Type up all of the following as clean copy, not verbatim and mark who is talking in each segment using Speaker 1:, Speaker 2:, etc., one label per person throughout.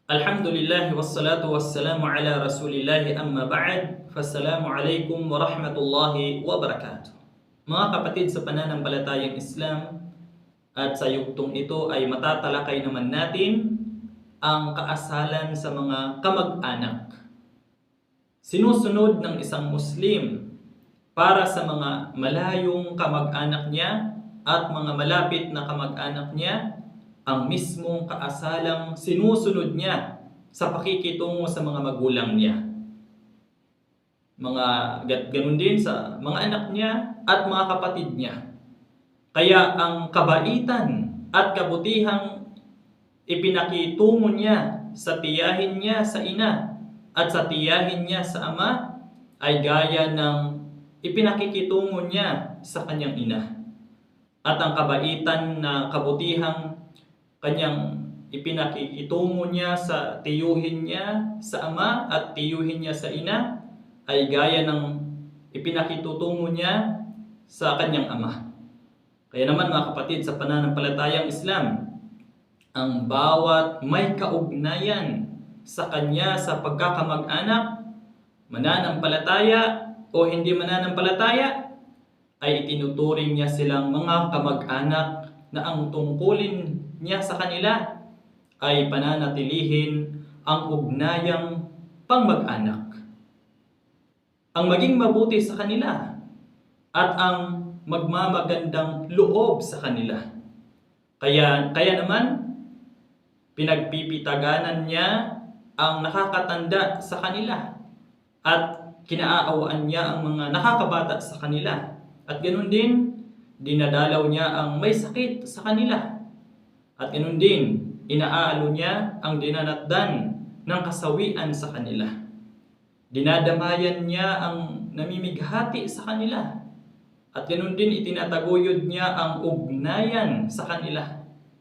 Speaker 1: Alhamdulillah wassalatu wassalamu ala Rasulillah amma ba'd. Fassalamu alaikum wa rahmatullahi wa barakatuh. Mga kapatid sa pananampalatayang Islam, at sa yugtong ito ay matatalakay naman natin ang kaasalan sa mga kamag-anak. Sinusunod ng isang Muslim para sa mga malayong kamag-anak niya at mga malapit na kamag-anak niya ang mismong kaasalang sinusunod niya sa pakikitungo sa mga magulang niya. Ganun din sa mga anak niya at mga kapatid niya. Kaya ang kabaitan at kabutihang ipinakitungo niya sa tiyahin niya sa ina at sa tiyahin niya sa ama ay gaya ng ipinakikitungo niya sa kanyang ina. At ang kabaitan na kabutihang kanyang ipinakikitungo niya sa tiyuhin niya sa ama at tiyuhin niya sa ina ay gaya ng ipinakitutungo niya sa kanyang ama. Kaya naman mga kapatid sa pananampalatayang Islam, ang bawat may kaugnayan sa kanya sa pagkakamag-anak, mananampalataya o hindi mananampalataya, ay itinuturing niya silang mga kamag-anak na ang tungkulin niya sa kanila ay pananatilihin ang ugnayang pangmag-anak. Ang maging mabuti sa kanila at ang magmamagandang loob sa kanila. Kaya naman, pinagpipitaganan niya ang nakakatanda sa kanila at kinaawaan niya ang mga nakakabata sa kanila. At ganoon din, dinadalaw niya ang may sakit sa kanila. At ganoon din, inaalo niya ang dinanatdan ng kasawian sa kanila. Dinadamayan niya ang namimighati sa kanila. At ganoon din, itinataguyod niya ang ugnayan sa kanila.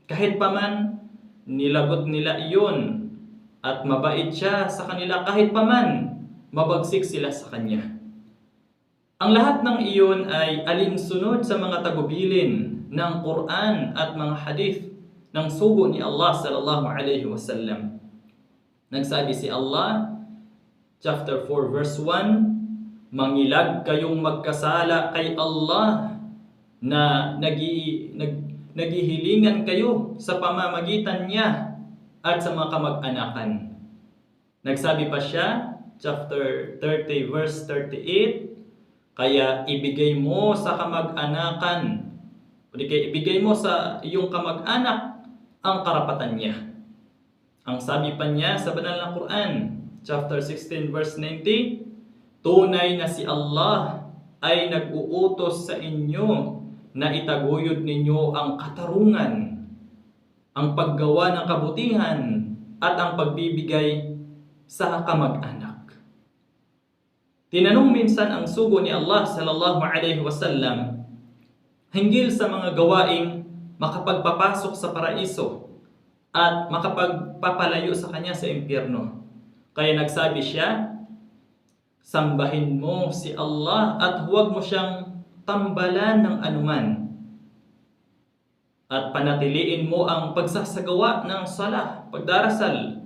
Speaker 1: Kahit paman, nilagot nila iyon at mabait siya sa kanila kahit paman, mabagsik sila sa kanya. Ang lahat ng iyon ay alinsunod sa mga tagubilin ng Quran at mga hadith ng sugo ni Allah sallallahu alaihi wasallam. Nagsabi si Allah, chapter 4 verse 1, mangilag kayong magkasala kay Allah na naghihilingan kayo sa pamamagitan niya at sa mga kamag-anakan. Nagsabi pa siya, chapter 30 verse 38, kaya ibigay mo sa kamag-anakan, ibigay mo sa iyong kamag-anak ang karapatan niya. Ang sabi pa niya sa banal na Quran, chapter 16 verse 90, tunay na si Allah ay nag-uutos sa inyo na itaguyod ninyo ang katarungan, ang paggawa ng kabutihan at ang pagbibigay sa kamag-anak. Tinanong minsan ang sugo ni Allah sallallahu alaihi wasallam hinggil sa mga gawaing makapagpapasok sa paraiso at makapagpapalayo sa kanya sa impyerno. Kaya nagsabi siya, sambahin mo si Allah at huwag mo siyang tambalan ng anuman. At panatiliin mo ang pagsasagawa ng sala, pagdarasal.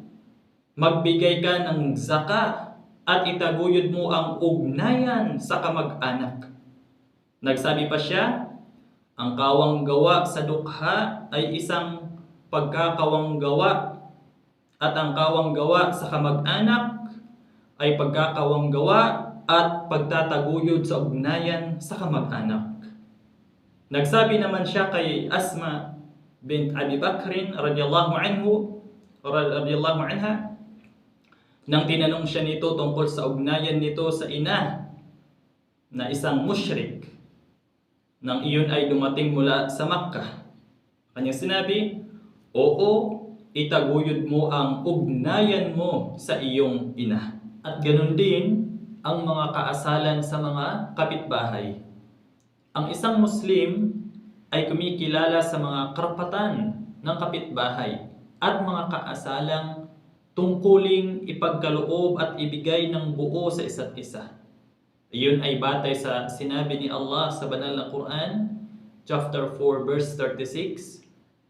Speaker 1: Magbigay ka ng zakah at itaguyod mo ang ugnayan sa kamag-anak. Nagsabi pa siya, ang kawang gawa sa dukha ay isang pagkakawang gawa at ang kawang gawa sa kamag-anak ay pagkakawang gawa at pagtataguyod sa ugnayan sa kamag-anak. Nagsabi naman siya kay Asma bint Abi Bakrin radiyallahu anha, nang tinanong siya nito tungkol sa ugnayan nito sa ina na isang musyrik, nang iyon ay dumating mula sa Makkah. Kanyang sinabi, oo, itaguyod mo ang ugnayan mo sa iyong ina. At ganun din ang mga kaasalan sa mga kapitbahay. Ang isang Muslim ay kumikilala sa mga karapatan ng kapitbahay at mga kaasalang tungkuling ipagkaloob at ibigay ng buo sa isa't isa. Iyon ay batay sa sinabi ni Allah sa banal na Quran, chapter 4 verse 36,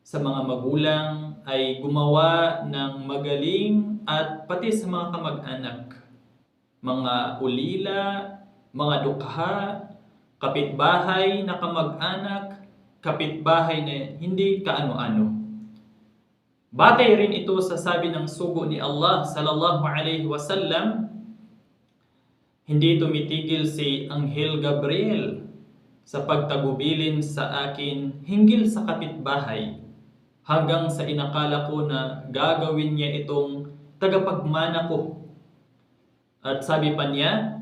Speaker 1: sa mga magulang ay gumawa ng magaling at pati sa mga kamag-anak, mga ulila, mga dukha, kapitbahay na kamag-anak, kapitbahay na hindi kaano-ano. Batay rin ito sa sabi ng sugo ni Allah sallallahu alaihi wasallam, hindi tumitigil si Anghel Gabriel sa pagtagubilin sa akin hinggil sa kapitbahay hanggang sa inakala ko na gagawin niya itong tagapagmana ko. At sabi pa niya,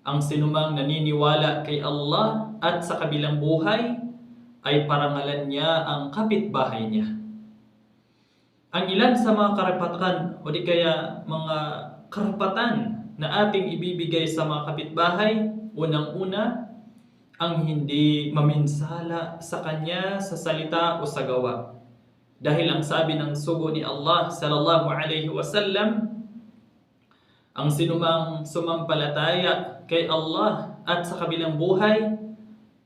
Speaker 1: ang sinumang naniniwala kay Allah at sa kabilang buhay ay parangalan niya ang kapitbahay niya. Ang ilan sa mga karapatan o di kaya mga karapatan na ating ibibigay sa mga kapitbahay, unang-una, ang hindi maminsala sa kanya sa salita o sa gawa. Dahil ang sabi ng sugo ni Allah sallallahu alaihi wasallam, ang sinumang sumampalataya kay Allah at sa kabilang buhay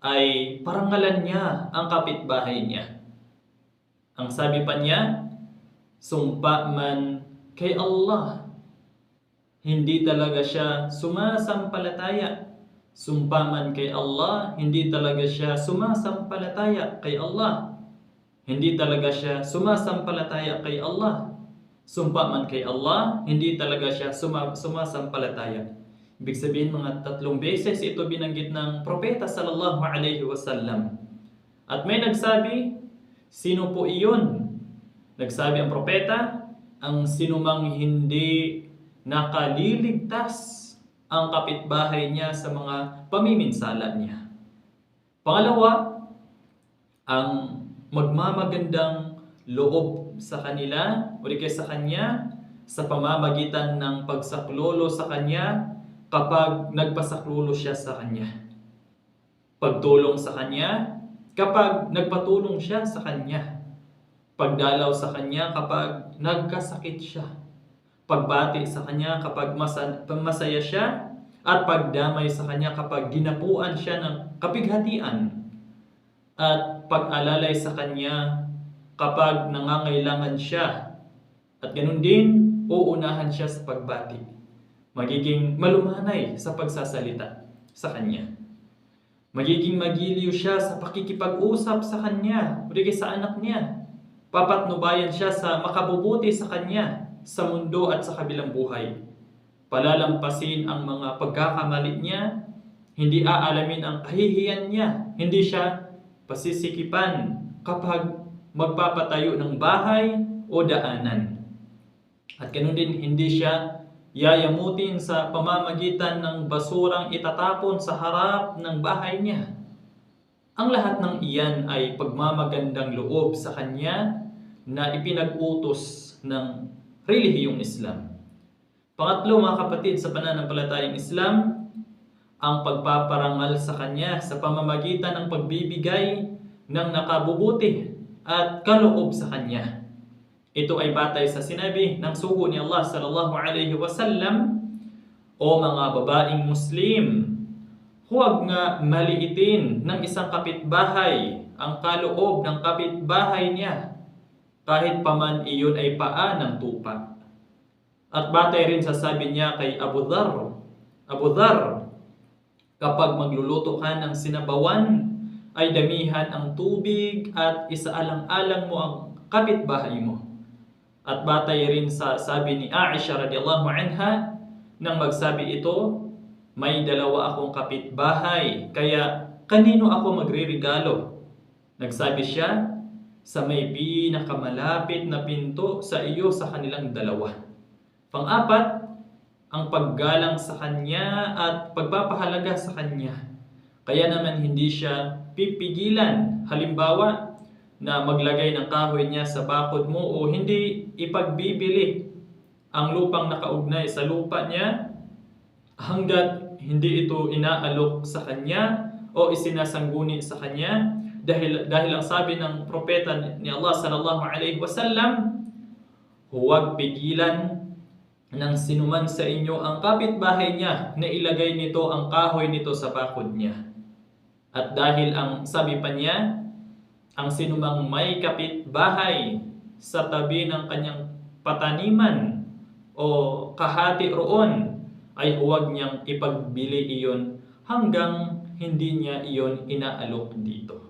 Speaker 1: ay parangalan niya ang kapitbahay niya. Ang sabi pa niya, sumpa man kay Allah, hindi talaga siya sumasampalataya. Sumpa man kay Allah, hindi talaga siya sumasampalataya kay Allah. Hindi talaga siya sumasampalataya kay Allah. Sumpa man kay Allah, hindi talaga siya sumasampalataya. Ibig sabihin, mga 3 beses ito binanggit ng propeta sallallahu alaihi wasallam. At may nagsabi, sino po iyon? Nagsabi ang propeta, ang sinumang hindi nakaliligtas ang kapitbahay niya sa mga pamiminsala niya. Pangalawa, ang magmamagandang loob sa kanila o di kaya sa kanya sa pamamagitan ng pagsaklolo sa kanya kapag nagpasaklolo siya sa kanya. Pagtulong sa kanya kapag nagpatulong siya sa kanya. Pagdalaw sa kanya kapag nagkasakit siya. Pagbati sa kanya kapag masaya siya. At pagdamay sa kanya kapag ginapuan siya ng kapighatian. At pag-alalay sa kanya kapag nangangailangan siya. At ganun din, uunahan siya sa pagbati. Magiging malumanay sa pagsasalita sa kanya. Magiging magiliw siya sa pakikipag-usap sa kanya o di sa anak niya. Papatnubayan siya sa makabubuti sa kanya, sa mundo at sa kabilang buhay. Palalampasin ang mga pagkakamali niya, hindi aalamin ang kahihiyan niya, hindi siya pasisikipan kapag magpapatayo ng bahay o daanan. At ganoon din, hindi siya yayamutin sa pamamagitan ng basurang itatapon sa harap ng bahay niya. Ang lahat ng iyan ay pagmamagandang loob sa kanya na ipinag-utos ng relihiyong Islam. Pangatlo, mga kapatid, sa pananampalatayang Islam, ang pagpaparangal sa kanya sa pamamagitan ng pagbibigay ng nakabubuti at kaloob sa kanya. Ito ay batay sa sinabi ng sugo ni Allah sallallahu alaihi wasallam, o mga babaeng Muslim, huwag nga maliitin ng isang kapitbahay ang kaloob ng kapitbahay niya, kahit paman iyon ay paa ng tupa. At batay rin sa sabi niya kay Abu Dhar, kapag magluluto ka ng sinabawan, ay damihan ang tubig at isaalang-alang mo ang kapitbahay mo. At batay rin sa sabi ni Aisha radhiyallahu anha, nang magsabi ito, may 2 akong kapitbahay, kaya kanino ako magre-regalo? Nagsabi siya, sa may pinakamalapit na pinto sa iyo sa kanilang 2. Pang-4, ang paggalang sa kanya at pagpapahalaga sa kanya. Kaya naman hindi siya pipigilan, halimbawa, na maglagay ng kahoy niya sa bakod mo o hindi ipagbibili ang lupang nakaugnay sa lupa niya hanggat hindi ito inaalok sa kanya o isinasangguni sa kanya, dahil ang sabi ng propeta ni Allah sallallahu alaihi wasallam, huwag pigilan ng sinuman sa inyo ang kapitbahay niya na ilagay nito ang kahoy nito sa bakod niya. At dahil ang sabi pa niya, Ang sinumang may kapitbahay sa tabi ng kanyang pataniman o kahati roon ay huwag niyang ipagbili iyon hanggang hindi niya iyon inaalok dito.